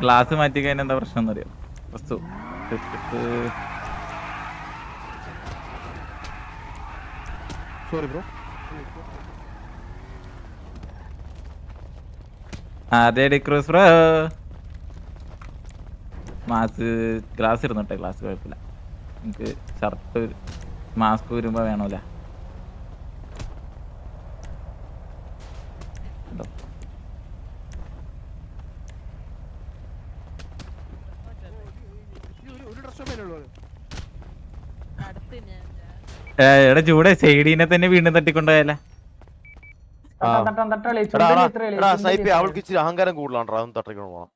Glass മാറ്റി കഴിഞ്ഞാൽ എന്താ പ്രശ്നം എന്നറിയാം. വസ്തു സോറി ബ്രോ. അതെ ഡിക്രൂസ് ബ്രോ. മാസ്ക് ഗ്ലാസ് ഇരുന്നോട്ടെ, ഗ്ലാസ് കുഴപ്പമില്ല. എനിക്ക് ഷർട്ട് മാസ്ക് വരുമ്പോ വേണമല്ല. എടാ ചൂടെ സൈഡീനെ തന്നെ വീണ്ടും തട്ടിക്കൊണ്ടുപോയല്ല. അവൾക്ക് ഇച്ചിരി അഹങ്കാരം കൂടുതലാണ്. അതൊന്നും തട്ടിക്കൊണ്ട് പോകണം.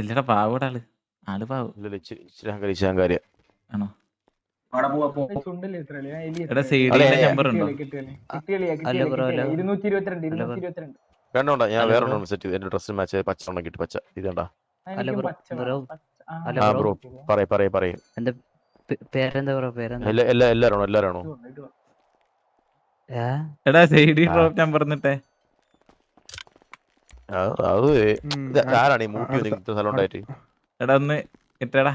ഇല്ലടാ പാവൂടെ ആള്. ആള് പാവം. ഇല്ല ഇച്ചിരി അഹങ്കാരി ആണോ? എടാ സൈഡീന്റെ നമ്പർ ഉണ്ടോ? വേണ്ടോണ്ടാ, ഞാൻ വേറെ സെറ്റ് ചെയ്ത് എന്റെ ഡ്രസ് മാച്ച് പച്ച ഉണ്ടെങ്കിൽ കിട്ടി. പച്ച ഇതേണ്ടാ. ബ്രോ പറയൂ. എല്ലാരാണോ? എടാ സൈഡി ഡ്രോപ്പ് നമ്പർ എന്നിട്ടേ. അത് ആരാണ് ഈ മൂട്ടി വന്നിട്ട് സ്ഥലം ഉണ്ടായിട്ട്? എടാ ഒന്ന് ഇട്ടേടാ.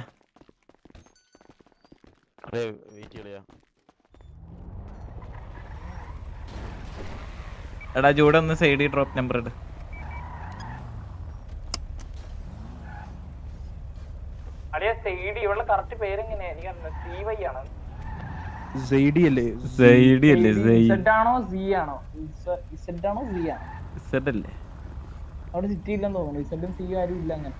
എടാ ജൂടെ ഒന്ന് സൈഡി ഡ്രോപ്പ് നമ്പർ ഇട്. അവിടെ സിറ്റി ഇല്ലെന്ന് തോന്നുന്നു. ഇസഡും സി ആരും ഇല്ല അങ്ങനെ.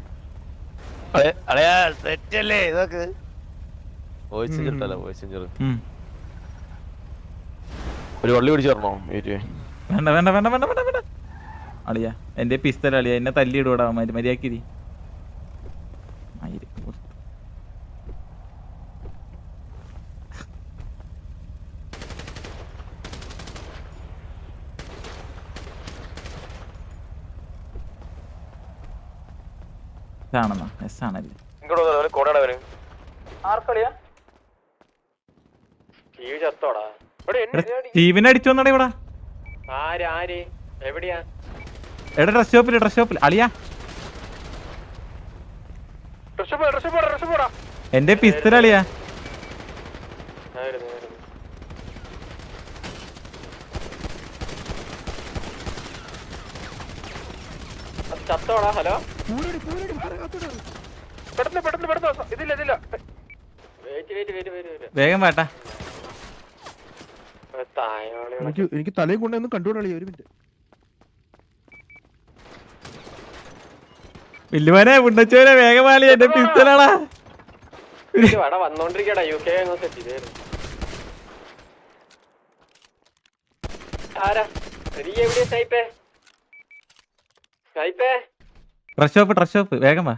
ഒരു വള്ളി പിടിച്ചേരണോ? വേണ്ട വേണ്ട വേണ്ട വേണ്ട വേണ്ട വേണ്ട അളിയാ, എന്റെ പിസ്തൽ അളിയാ, എന്നെ തല്ലിയിടൂടാ മര്യാദക്കിരി. ആണെന്നോ? എസ് ആണല്ലേ. സ്റ്റീവിനെ അടിച്ചു വന്നടാ ഇവിടെ. എടാ ഡ്രസ് ഷോപ്പില് അളിയാ. എന്റെ പിസ്തൽ അളിയാ. ഹലോ വേഗം വേട്ടാ. എനിക്ക് തലയും കൊണ്ടൊന്നും കണ്ടുകൊള്ളി. ഒരു മിനിറ്റ്. വില്ലുമാനെ മുണ്ടച്ചോനെ വേഗം വാളി, എന്റെ പിസ്തലാടാ. വന്നോണ്ടിരിക്കടാ. യു കെ ഡ്രസ് ഷോപ്പ് വേഗം വാ.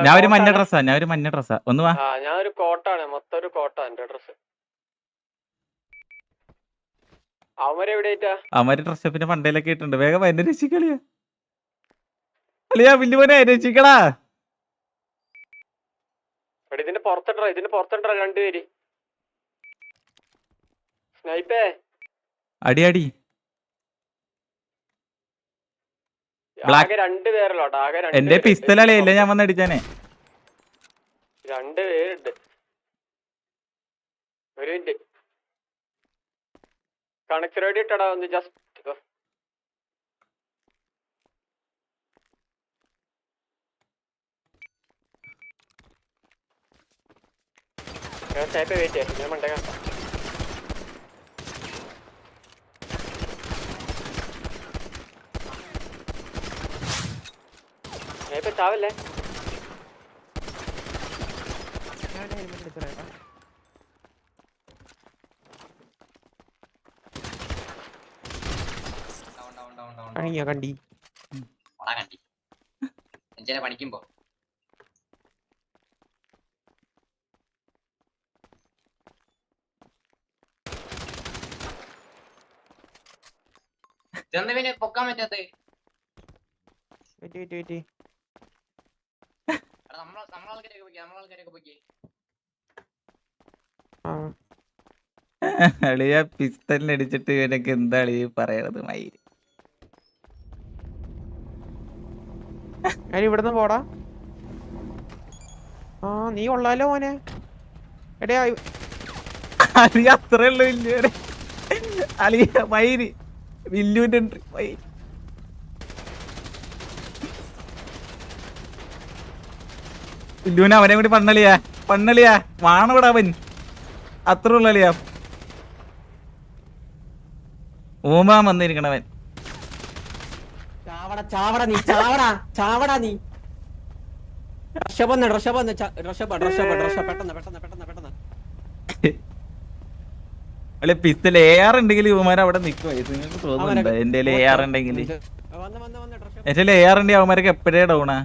ഞാൻ ഒരു മഞ്ഞ ഡ്രസ്സാ. ഒന്ന് വാ. ഞാനൊരു കോട്ടാണ്, മൊത്തം ഒരു കോട്ടാ എന്റെ ഡ്രസ്. അവന്മാര് ഡ്രസ് ഷോപ്പിന്റെ മണ്ടയിലൊക്കെ ഇട്ടുണ്ട്. വേഗം എന്നെ രക്ഷിക്കളിയാ. അളിയാ വില്ലുമോനെ രക്ഷിക്കടാ. ഇതിന്റെ പുറത്തിട്ടാ രണ്ടുപേര്. സ്നൈപ്പേ അടി അടി. ആകെ രണ്ടുപേരല്ലോട്ടോ. എന്റെ പിസ്തലളിയല്ലേ ഞാൻ വന്നടിച്ചാനെ. രണ്ടുപേരുണ്ട്. ഒരു മിനിറ്റ്. കണക്ട് റെഡി ഇട്ടടാ ഒന്ന് ജസ്റ്റ്. വെയിറ്റ് ഞാൻ മണ്ടേ ചാവല്ലേ. കണ്ടി പഠിക്കുമ്പോ ചെന്നവിനെ പൊക്കാൻ പറ്റാത്ത നമ്മളാൾക്കാരൊക്കെ പോയി. അളിയ പിസ്റ്റലിനടിച്ചിട്ട് ഇവനൊക്കെ എന്താ അളിയ പറയണത് മയില്. ഞാൻ ഇവിടുന്ന് പോടാ. ആ നീ കൊള്ളാലോ മോനെ. എടേ അളിയ അത്രേ ഉള്ളു വില്ലുവരെ. അളിയ മയില് വില്ലുവിന്റെ എൻട്രി മയില്. വില്ലുവിനെ അവനെ കൂടി പണ്ണളിയാ വാണവിട അവൻ. അത്ര ഉള്ളളിയാ ഊമാൻ വന്നിരിക്കണവൻ. ചാവട നീ അല്ലെ പിസ്റ്റൽ AR ഉണ്ടെങ്കിൽ ഇവന്മാർ അവിടെ നിൽക്കുവാ. നിങ്ങൾക്ക് തോന്നുന്നുണ്ടോ എന്റെ AR ഉണ്ടെങ്കിൽ? എന്റെ AR ഉണ്ടെങ്കിൽ അവന്മാരൊക്കെ എപ്പോഴേ ഡൗണാ.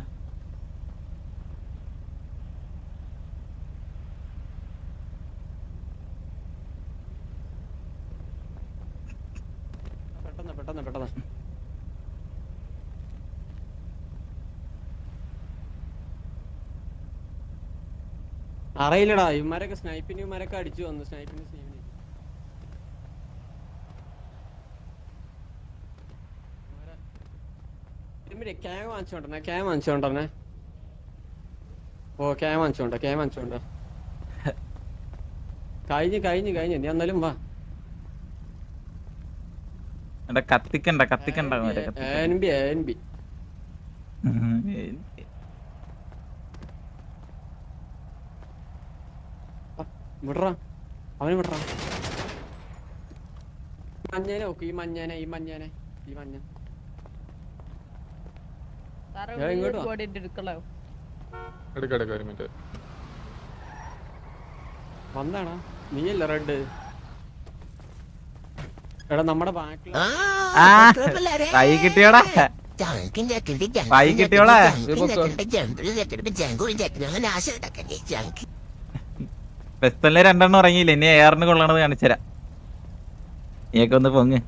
അറിയില്ലടാ ഇവന്മാരൊക്കെ സ്നൈപ്പിന്മാരൊക്കെ അടിച്ചു വന്നു. ക്യാം വാങ്ങിച്ചോണ്ടേ. ഓ ക്യാം വാങ്ങിച്ചോണ്ട. കഴിഞ്ഞു നീ എന്നാലും വാ. കത്തിക്കണ്ട ANB വിടറാ അവനെ വിടറാ. മഞ്ഞേനെ നോക്ക്. ഈ മഞ്ഞ വന്നാടാ. നീയല്ല റെഡ്. എടാ നമ്മുടെ ബാക്കിൽ കൈ കിട്ടിയോടാ. പെസ്റ്റലിനെ 2 എണ്ണം ഇറങ്ങിയില്ല. ഇനി ARന് കൊള്ളണത് കാണിച്ചുതരാം. നീയൊക്കെ ഒന്ന് പൊങ്ങ്.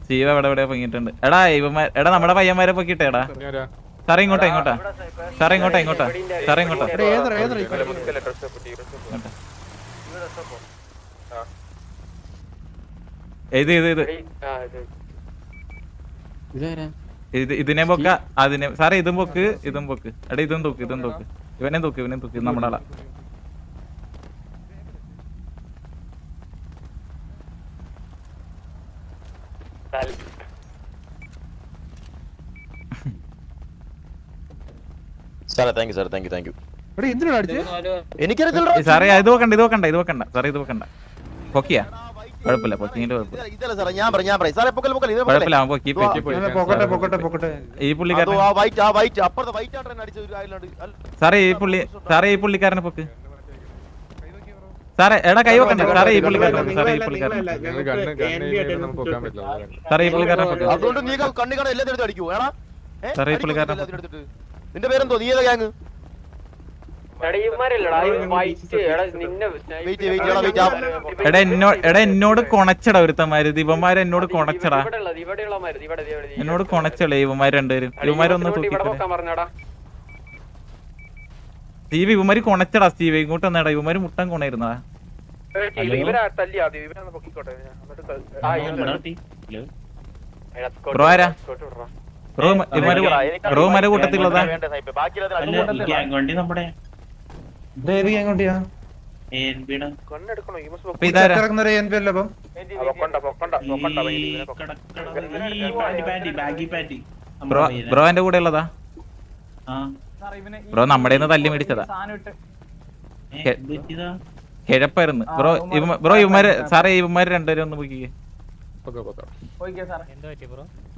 സീവ എവിടെ പൊങ്ങിയിട്ടുണ്ട്. എടാ നമ്മുടെ പയ്യന്മാരെ പൊക്കിട്ടേടാ. സാറേ ഇങ്ങോട്ടാ. ഇതിനെ പൊക്ക അതിനെ. സാറേ ഇതും പൊക്ക്. എടാ ഇതും തൂക്ക്. ഇവനെ തൂക്ക് നമ്മുടെ ആളാ. സാറേ താങ്ക് യു. സാറേ ഇത് വെക്കണ്ട. സാറേ ഇത് വെക്കണ്ട. പൊക്കിയാ കുഴപ്പമില്ല. പൊക്കിന്റെ കുഴപ്പമില്ല. അവൻ പൊക്കി. ഈ പുള്ളിക്കാരൻ സാറേ ഈ പുള്ളിക്കാരനെ പൊക്ക്. സാറേ എടാ കൈ വെക്കണ്ട. സാറേ ഈ പുള്ളിക്കാരനെ പൊക്ക്. സാറേ ഈ പുള്ളിക്കാരനെ നിന്റെ പേരെന്തോ? നീ ഏതാ ഗ്യാങ്? എടാ എന്നോട് കൊണച്ചടാ ഒരുത്തന്മാര്. ഇവന്മാര് എന്നോട് കൊണച്ചടാ. എന്നോട് കൊണച്ചളേ ഇവന്മാര് രണ്ടുപേരും. ഇവന്മാരൊന്ന് സ്റ്റീവ് ഇവന്മാര് കൊണച്ചടാ. സ്റ്റീവ് ഇങ്ങോട്ട് വന്നേടാ. ഇവന്മാര് മുട്ടൻ കൊണയിരുന്നടാ. ബ്രോ ആരാ? ബ്രോ മര കൂട്ടത്തിലുള്ളതാ. ബ്രോ എന്റെ കൂടെ ഉള്ളതാ. ബ്രോ നമ്മുടെ തല്ലി മേടിച്ചതാ. കിഴപ്പായിരുന്നു ബ്രോ. ഇവന്മാര് സാറേ ഇവന്മാര് രണ്ടുപേരും ഒന്ന് പോയിക്കേ.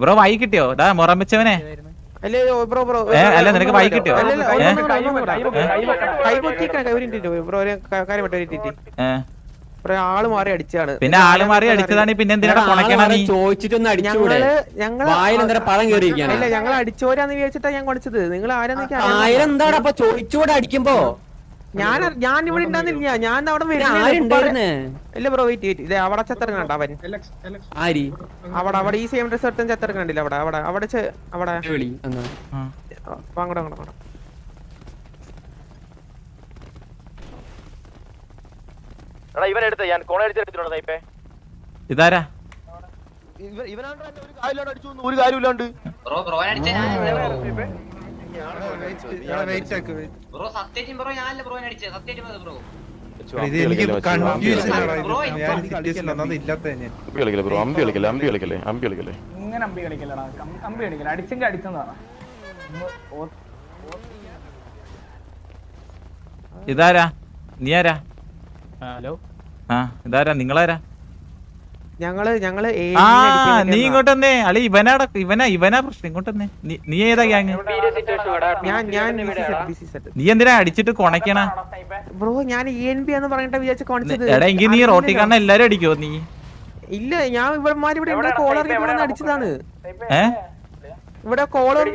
ബ്രോ വായി കിട്ടിയോ? ഡാ മൊറം വെച്ചവനെ. അല്ല നിനക്ക് വായി കിട്ടിയോ? ആള് മാറി അടിച്ചാണ്. പിന്നെ ആള് മാറി അടിച്ചതാണ്. പിന്നെ എന്തിനാ ഞങ്ങൾ അടിച്ചോരാന്ന് വിചാരിച്ചിട്ടാ ഞാൻ കൊടിച്ചത്. നിങ്ങൾ ആരെന്താടാ ചോദിച്ചോടെ അടിക്കുമ്പോ? ഞാൻ ഇവിടെ ഉണ്ടാകുന്നില്ല. ഞാൻ അവിടെ ഇല്ല ബ്രോ. വെയിറ്റ് അവിടെ ചത്തിറങ്ങണ്ട അവൻ. അവിടെ ഈ സെയിം ഡ്രസ് എടുത്ത ചത്തിറങ്ങണ്ടില്ല. അവിടെ അങ്ങോട്ട് എടാ ഇവനെടുത്ത് ഞാൻ കോണ അടിച്ചെടുത്തിട്ടുണ്ട് സ്നൈപ്പേ. ഇതാരാ? ഇവനാണ്ട് എന്നെ ഒരു കാര്യമില്ലാണ്ട് അടിച്ചു ഒരു കാര്യമില്ലാണ്ട്. ബ്രോ അടിച്ച ഞാൻ വെയിറ്റ് ആക്ക് ബ്രോ സത്യം ബ്രോ ഞാനല്ല ബ്രോ അടിച്ചത് സത്യം ബ്രോ ഇത് എനിക്ക് കൺഫ്യൂഷൻ ബ്രോ ഇല്ലാത്ത ഞാൻ അമ്പി കളിക്കല്ലേ ബ്രോ, അമ്പി കളിക്കല്ലേ. ഇങ്ങനെ അമ്പി കളിക്കലടാ, അമ്പി കളിക്കല, അടിച്ചെങ്കിൽ അടിച്ചെന്നാണ്. ഇതാരാ? നീ ആരാ? ഹലോ, ആ ഇതാരാ? നിങ്ങളാരാ? ഞങ്ങള് ആ നീ ഇങ്ങോട്ട് വന്നേ. അളി ഇവനാ പ്രശ്നം. ഇങ്ങോട്ട് വന്നേ. നീ ഏതാ ഗ്യാങ്? നീ എന്തിനാ അടിച്ചിട്ട് കൊണക്കണ? ബ്രോ ഞാൻ ENB എന്ന് പറഞ്ഞിട്ട് വിചാരിച്ച കോണിച്ചത്. എടാ എങ്കിൽ നീ റോട്ടി കാണാൻ എല്ലാരും അടിക്കോ നീ? ഇല്ല ഞാൻ ഇവിടെ കോളർ അടിച്ചതാണ്. ഇവിടെ കോളർ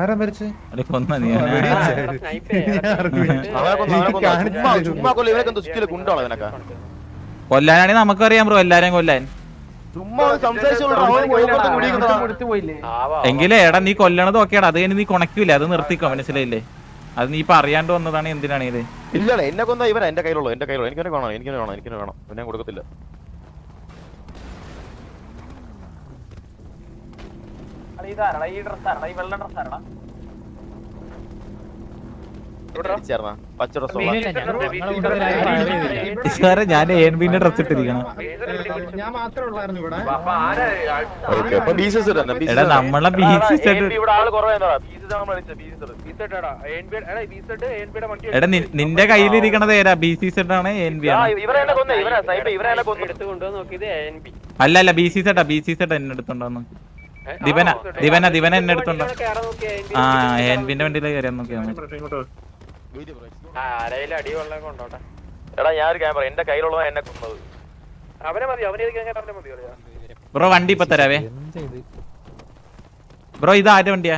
ആരാ മരിച്ചേ കൊന്ന നീ. കൊല്ലാനാണെങ്കിൽ നമുക്കറിയാം ബ്രോ, എല്ലാരും കൊല്ലാൻ. എങ്കിലേ എടാ നീ കൊല്ലണത് ഓക്കെയാണ്, അത് കഴിഞ്ഞ് നീ കൊണക്കൂല, അത് നിർത്തിക്കോ, മനസ്സിലായില്ലേ? അത് നീ ഇപ്പൊ അറിയാണ്ട് വന്നതാണ്. എന്തിനാണ് ഇത്? ഇല്ല എന്നെ കൊന്ന ഇവൻ എന്റെ കയ്യിലുള്ളൂ. എനിക്ക് വേണം പിന്നെ കൊടുക്കത്തില്ല. ഇതാരടാ ഈ ഡ്രസ്സാരടാ, ഈ വെള്ള ഡ്രസ്സാരടാ? പച്ച ഡ്രസ് ഞാൻ ANBന്റെ ഡ്രസ് ഇട്ടിരിക്കണം. എടാ നമ്മളെ എടാ നിന്റെ കയ്യിലിരിക്കണത് ഏതാ? BCZ ആണ് ANB ആണ്? അല്ല BCZ എന്നെ എടുത്തോണ്ടോ നോക്കി. ദിവന എന്നെ എടുത്തോണ്ടോ? ആ ANBന്റെ വണ്ടിയില് കയറിയാൻ നോക്കിയാ. എടാ ഞാനൊരു ക്യാമറ എന്റെ കയ്യിലുള്ളതാ എന്നെ കൊന്നത്. ബ്രോ വണ്ടി ഇപ്പൊ തരാവേ. ബ്രോ ഇത് ആരുടെ വണ്ടിയാ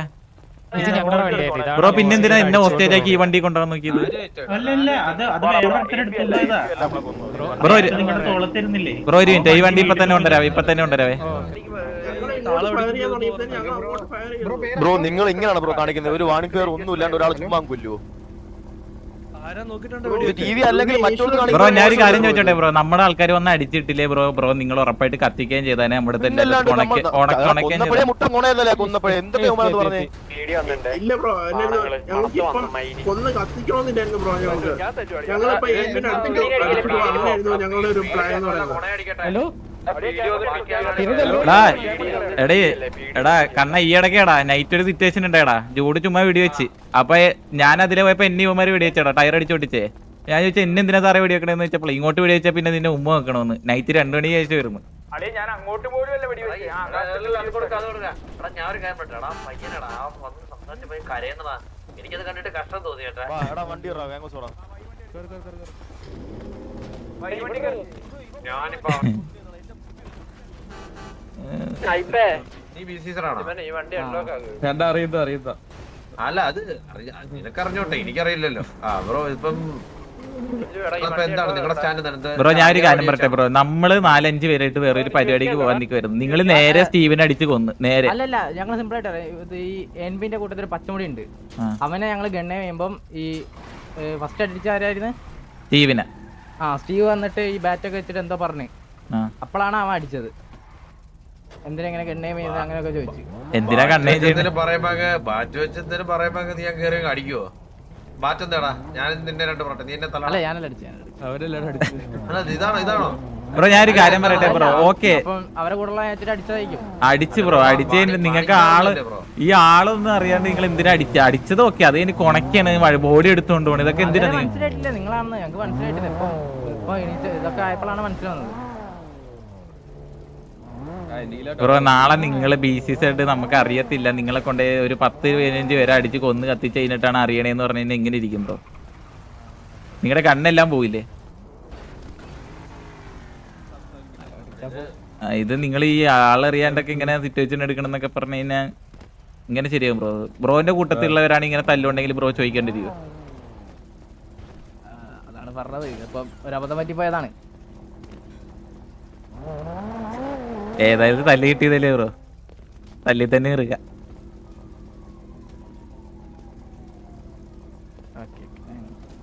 ബ്രോ? പിന്നെന്തിനാ എന്നെ ഹോസ്റ്റേജ് ആക്കി ഈ വണ്ടി കൊണ്ടുപോകാൻ നോക്കിയത്? ബ്രോ ഒരു മിനിറ്റ്, ഈ വണ്ടി ഇപ്പൊ തന്നെ കൊണ്ടുവരാവേ. ബ്രോ നിങ്ങൾ ഇങ്ങനെയാണ് ബ്രോ കാണിക്കുന്നത്? ഒരു വാണിംഗ് ഒന്നും ഇല്ലാണ്ട് ഒരാൾ ചുമ്മാ കൊല്ലുവോ? ബ്രോ ഞാനൊരു കാര്യം ചോദിച്ചോട്ടെ ബ്രോ, നമ്മുടെ ആൾക്കാർ വന്ന് അടിച്ചിട്ടില്ലേ ബ്രോ? നിങ്ങൾ ഉറപ്പായിട്ട് കത്തിക്കുകയും ചെയ്താനെ നമ്മുടെ എടാ കണ്ണ ഈ ഇടയ്ക്കേടാ നൈറ്റ് ഒരു സിറ്റുവേഷൻ ഉണ്ടായടാ, ജൂഡ് ചുമ്മാ വീഡിയോ വെച്ച്. അപ്പൊ ഞാൻ അതിലെ പോയപ്പോ എന്നെ ഇവന്മാര് വീഡിയോ വെച്ചേടാ, ടയർ അടിച്ചു പൊട്ടിച്ചേ. ഞാൻ ചോദിച്ചാൽ എന്നെ എന്തിനാ സാറേ വീഡിയോ വെക്കണെന്ന് വെച്ചപ്പോൾ ഇങ്ങോട്ട് വീഡിയോ വെച്ചാൽ പിന്നെ നിന്നെ ഉമ്മ വെക്കണമെന്ന്. നൈറ്റ് 2 മണി കഴിച്ച് വരുന്നു. ഞാൻ അങ്ങോട്ട് പോലും എനിക്കത് കണ്ടിട്ട് കഷ്ടം തോന്നി ചേട്ടാ. അല്ല അത് നിനക്കറിഞ്ഞോട്ടെ, എനിക്കറിയില്ലല്ലോ. ബ്രോ ഇപ്പം എന്താണ് നിങ്ങളുടെ സ്റ്റാൻഡ്? ബ്രോ ഞാനൊരു കാര്യം പറയട്ടെ ബ്രോ, നമ്മള് 4-5 പേരായിട്ട് വേറെ ഒരു പരിപാടിക്ക് പോകാൻ നിൽക്കുമായിരുന്നു. നിങ്ങൾ നേരെ സ്റ്റീവിനെ അടിച്ച് കൊന്ന് നേരെ. അല്ലല്ല, ഞങ്ങൾ സിമ്പിൾ ആയിട്ട് ഈ ANBന്റെ കൂട്ടത്തിൽ പച്ചമുടി ഉണ്ട്, അവനെ ഞങ്ങള് ഗണ്ണ ചെയ്യുമ്പം ഈ ഫസ്റ്റ് അടിച്ച ആരായിരുന്നു? സ്റ്റീവിനെ. സ്റ്റീവ് വന്നിട്ട് ഈ ബാറ്റൊക്കെ വെച്ചിട്ട് എന്തോ പറഞ്ഞു, അപ്പോഴാണ് അവൻ അടിച്ചത്. എന്തിനെങ്ങനെ ഗണ്ണേം ചെയ്യുന്നത് അങ്ങനെയൊക്കെ ചോദിച്ചു. എന്തിനാ കണ്ണേ ബാറ്റ് വെച്ചെന്തിനും പറയുമ്പോ നീ കയറി അടിക്കുവോ? ബാറ്റ് എന്താടാ? ഞാൻ നിന്നെ 2 പറഞ്ഞ നീ എന്നെ തല. അല്ല ഞാനല്ല അടിച്ചത്. ഇതാണോ ബ്രോ? ഞാനൊരു കാര്യം പറയട്ടെ ബ്രോ, ഓക്കെ അവരെ കൂടെ അടിച്ചതായിരിക്കും. അടിച്ച് ബ്രോ, അടിച്ചതിന് നിങ്ങൾക്ക് ഈ ആളൊന്നും അറിയാണ്ട് നിങ്ങൾ എന്തിനാ അടിച്ചത്? ഓക്കെ അത് കഴിഞ്ഞ് കൊണക്കാണ്, ബോഡി എടുത്തുകൊണ്ട് പോകണം. ഇതൊക്കെ എന്തിനാ? മനസ്സിലായിട്ടില്ല നിങ്ങളാണെന്ന് ഞങ്ങൾക്ക് മനസ്സിലായിട്ടില്ല. ഇപ്പൊ ഇതൊക്കെ ആയപ്പോഴാണ് മനസ്സിലാവുന്നത്. ബ്രോ നാളെ നിങ്ങള് BCZ നമുക്ക് അറിയത്തില്ല, നിങ്ങളെ കൊണ്ട് ഒരു 10-15 പേരെ അടിച്ച് കൊന്ന് കത്തിച്ച് കഴിഞ്ഞിട്ടാണ് അറിയണേന്ന് പറഞ്ഞു കഴിഞ്ഞാൽ എങ്ങനെ ഇരിക്കും ബ്രോ? നിങ്ങളുടെ കണ്ണെല്ലാം പോയില്ലേ? ഇത് നിങ്ങൾ ഈ ആളറിയാണ്ടൊക്കെ ഇങ്ങനെ സിറ്റുവേഷൻ എടുക്കണം എന്നൊക്കെ പറഞ്ഞു കഴിഞ്ഞാൽ ഇങ്ങനെ ശരിയാകും ബ്രോ? ബ്രോന്റെ കൂട്ടത്തിലുള്ളവരാണ് ഇങ്ങനെ തല്ലുണ്ടെങ്കിൽ ബ്രോ ചോദിക്കേണ്ടിരിക്കും. അതാണ് പറഞ്ഞത്, ഇപ്പം ഒരു അബദ്ധം പറ്റിപ്പോയതാണ്. ഏതായാലും തല്ലി കിട്ടിയതല്ലേ ബ്രോ, തല്ലി തന്നെ ഇറുക.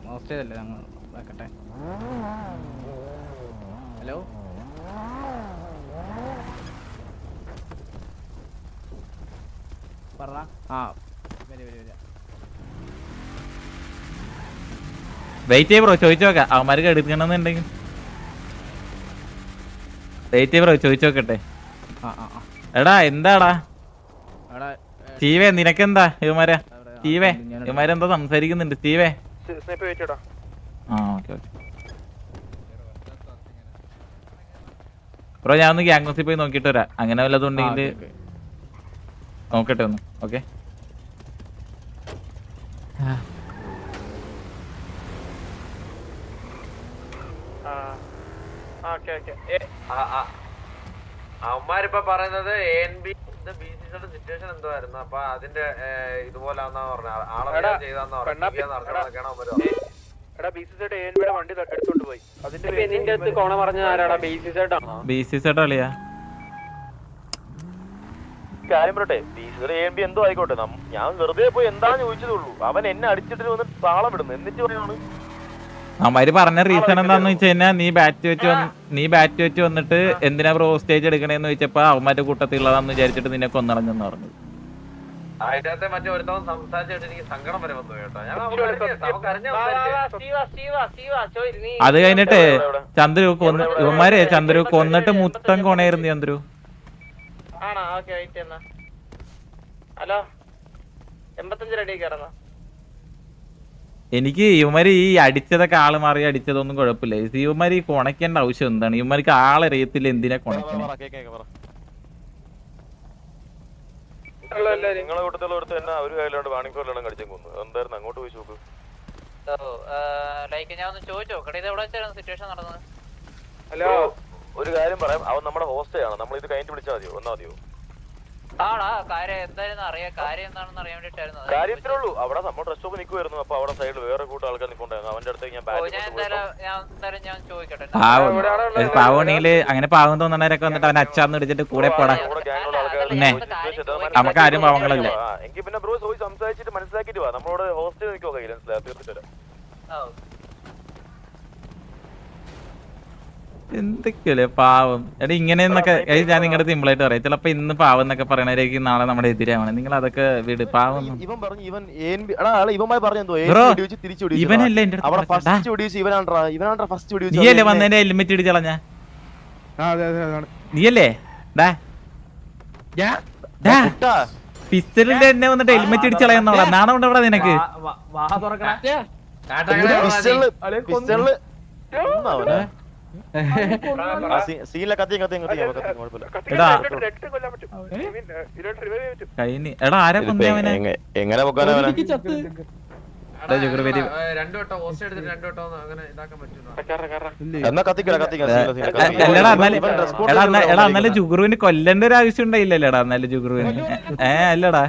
മോസ്റ്റ് വെക്കട്ടെ. ഹലോ പറ. ആ വരി. വെയിറ്റ് ചെയ്യ ബ്രോ, ചോദിച്ചു നോക്കാം അവന്മാർക്ക് എടുക്കണമെന്നുണ്ടെങ്കിൽ. വെയിറ്റ് ചെയ്യ ബ്രോ, ചോദിച്ചു നോക്കട്ടെ. എടാ എന്താടാ സ്റ്റീവേ, നിനക്കെന്താ ഇവന്മാരെ? സ്റ്റീവേ, ഇവന്മാരെന്താ സംസാരിക്കുന്നുണ്ട്? സ്റ്റീവേ ആ ഓക്കെ ഓക്കെ ബ്രോ, ഞാൻ ഒന്ന് ഗ്യാങ് ഹൗസിൽ പോയി നോക്കിയിട്ട് വരാം. അങ്ങനെ വല്ലതും ഉണ്ടെങ്കിൽ നോക്കട്ടെ ഒന്ന്. ഓക്കെ അവന്മാരിപ്പോ പറയുന്നത് ANB BCCയുടെ സിറ്റുവേഷൻ എന്തോയിരുന്നു, അപ്പൊ അതിന്റെ ഇതുപോലാന്നാ പറഞ്ഞ ആളെ ചെയ്താന്ന് പറഞ്ഞു. BCC കളിയാ. കാര്യം പറയട്ടെ, BCCയുടെ ANB എന്തോ ആയിക്കോട്ടെ, ഞാൻ വെറുതെ പോയി എന്താന്ന് ചോദിച്ചതുള്ളൂ. അവൻ എന്നെ അടിച്ചിട്ട് വന്നിട്ട് താളം വിടുന്നു. എന്നിട്ട് പറയാണ് അവന്മാര് പറഞ്ഞ റീസൺ എന്താന്ന് വെച്ച് കഴിഞ്ഞാൽ നീ ബാറ്റ് വെച്ച് വന്നിട്ട് എന്തിനാ ബ്രോ സ്റ്റേജ് എടുക്കണേന്ന് ചോദിച്ചപ്പോ അവന്മാരുടെ കൂട്ടത്തിലുള്ളതാന്ന് വിചാരിച്ചിട്ട് നിന്നെ കൊന്നിറങ്ങെന്ന് പറഞ്ഞു. അതിനകത്തെ മറ്റേ ഒരുത്തവൻ സംസാരിച്ചിട്ട് എനിക്ക് സങ്കടം വരെ വന്നു കേട്ടോ. അത് കഴിഞ്ഞിട്ട് ചന്ദ്രു ചന്ദ്രു കൊന്നിട്ട് മുത്തം കൊണയായിരുന്നു ചന്ദ്രു. ഹലോ 85 റെഡി കയറുന്ന. എനിക്ക് ഇവന്മാര് ഈ അടിച്ചതൊക്കെ ആള് മാറി അടിച്ചതൊന്നും കുഴപ്പമില്ല. ഇവന്മാര് ഈ കൊണക്കേണ്ട ആവശ്യം എന്താണ്? ഇവന്മാർക്ക് ആളറിയത്തില്ല എന്തിനാ കൊണക്കണേ. നിങ്ങളെ കൂട്ടത്തിലുള്ള ഒരുത്തൻ എന്നെ ഒരു കയ്യിലോട്ട് വാണിക്കോലെല്ലാം കടിച്ചു കൊന്നു. എന്തായിരുന്നു അങ്ങോട്ട് പോയി നോക്ക്. ഞാൻ ഒന്ന് ചോദിച്ചു നോക്കട്ടെ, ഇത് എവിടെ വെച്ചായിരുന്നു സിറ്റുവേഷൻ നടന്നത്? ഹലോ, ഒരു കാര്യം പറയാം, അവൻ നമ്മുടെ ഹോസ്റ്റലാണ്. നമ്മൾ ഇത് കഴിഞ്ഞിട്ട് വിളിച്ചാൽ മതിയോ? വന്നാ മതിയോ? ആടാ, കാര്യം എന്തായാലും അറിയാം. കാര്യം എന്താണെന്ന് അറിയാൻ വേണ്ടിട്ടായിരുന്നു. കാര്യത്തിലേ ഉള്ളൂ. അവിടെ നമ്മൾ ഡ്രസ് ഷോപ്പ് നിൽക്കുമായിരുന്നു. അപ്പൊ അവിടെ സൈഡിൽ വേറെ കൂട്ടം ആൾക്കാർ നിൽക്കുന്നുണ്ടായിരുന്നു. അവന്റെ അടുത്തേക്ക് ഞാൻ ചോദിക്കട്ടെ. പാവണെങ്കില് അങ്ങനെ പാവം തോന്നണവരൊക്കെ വന്നിട്ട് അവൻ അച്ചാന്ന് വിളിച്ചിട്ട് കൂടെ പോടാ. പിന്നെ നമുക്ക് ആരും പാവങ്ങളല്ലേ. എങ്കിൽ പിന്നെ ബ്രോ പോയി സംസാരിച്ചിട്ട് മനസ്സിലാക്കിട്ട് വാ. നമ്മളോട് ഹോസ്റ്റലിൽ നിൽക്കുക തീർത്തിട്ട്. എന്തൊക്കെയല്ലേ പാവം. എടാ ഇങ്ങനെയെന്നൊക്കെ ഞാൻ നിങ്ങളുടെ സിമ്പിളായിട്ട് പറയാം. ചിലപ്പോ ഇന്ന് പാവം എന്നൊക്കെ പറയണവരേക്ക് നാളെ നമ്മുടെ എതിരാവണം. നിങ്ങൾ അതൊക്കെ വിട്. പാവം ഇവൻ പറഞ്ഞു ഇവന്മാര് പറഞ്ഞു ഇവനല്ലേ എന്റെ നീയല്ലേ വന്നതിന്റെ ഹെൽമെറ്റ് ഇടിച്ചളഞ്ഞ നീയല്ലേ? പിസ്റ്റലിന്റെ എന്നെ വന്നിട്ട് ഹെൽമെറ്റ് ഇടിച്ചളയെന്നോളാ. നാണം ഉണ്ട് അവിടെ നിനക്ക്. എടാ ആരാ കൊന്നവനെ? എങ്ങനെ പൊക്കാനവനെ? രണ്ടുവട്ടം ഹോസ്റ്റ് എടുത്തിട്ട് രണ്ടുവട്ടം അങ്ങനെ ഇതാക്കാൻ പറ്റും. എന്നാ കത്തിക്കട എടാ എന്നാലും ജുഗുറുവിന് കൊല്ലേണ്ട ഒരു ആവശ്യം ഉണ്ടായില്ലല്ലോ. എടാ എന്നാലും ജുഗുറുവിന് അല്ലടാ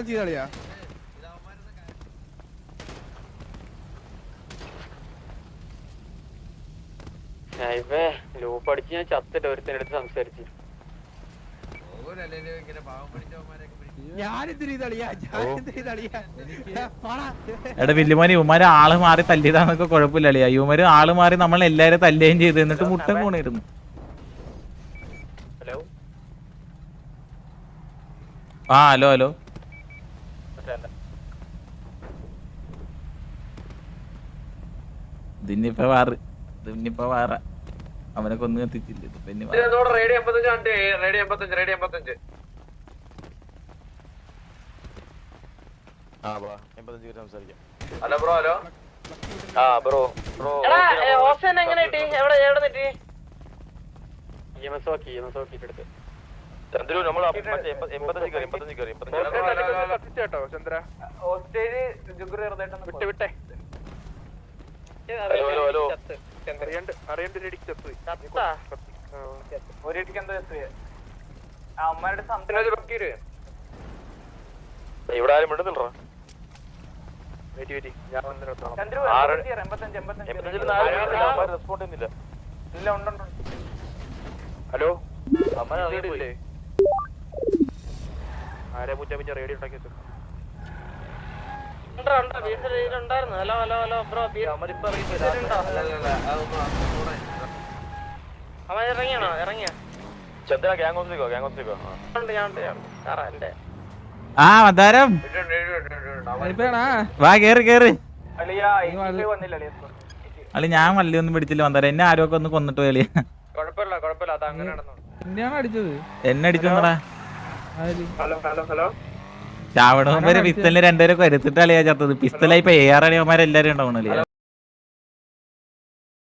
ചെയ്താളിയാ. ലൂപ്പ് അടിച്ച് ഞാൻ ചത്തിട്ട് ഒരുത്തിനടുത്ത് സംസാരിച്ചു. എടാ വില്ലുമോനെ, ഇവന്മാര് ആള് മാറി തല്ലിയതാന്നൊക്കെ കുഴപ്പമില്ല. ഇവന്മാര് ആള് മാറി നമ്മൾ എല്ലാരും തല്ലുകയും ചെയ്ത് എന്നിട്ട് മുട്ടം പോണിരുന്നു. ഹലോ ഹലോ ഇതിനിപ്പോ വാറ അവനെ കൊന്നു കത്തിച്ചില്ല. Radio 85 radio 85. Hello bro. Hello bro എങ്ങനെ കിട്ടി? എവിടെ കിട്ടി? ചന്ദ്രു നമ്മൾ 85 കയറി. വിട്ടെ. ഹലോ ഇവിടെ ആരും വിടുന്നില്ല. റെസ്പോണ്ട് ചെയ്യുന്നില്ല. ഹലോ ആരെ മുറ്റ റേഡിയോ ഉണ്ടാക്കി ചന്ദ്ര ഗ്യാങ് ഓഫീസിക്കോ ആ മന്ദാരം വാ കേറ് കേറ് അളി ഞാൻ വള്ളിയൊന്നും പിടിച്ചില്ല മന്ദാരം എന്നെ ആരൊക്കെ ഒന്ന് കൊന്നിട്ട് കളിയാ കുഴപ്പമില്ല അത് അങ്ങനെ നടന്നു എന്നെ അടിച്ചോന്നടാ ചാവണ മുമ്പ് പിസ്റ്റലിന് രണ്ടുപേരൊക്കെ വരുത്തിട്ട് കളിയാ ചത്തത് പിസ്റ്റലായി ഇപ്പൊ AR അളിയന്മാരെല്ലാരും ഉണ്ടാവണല്ലേ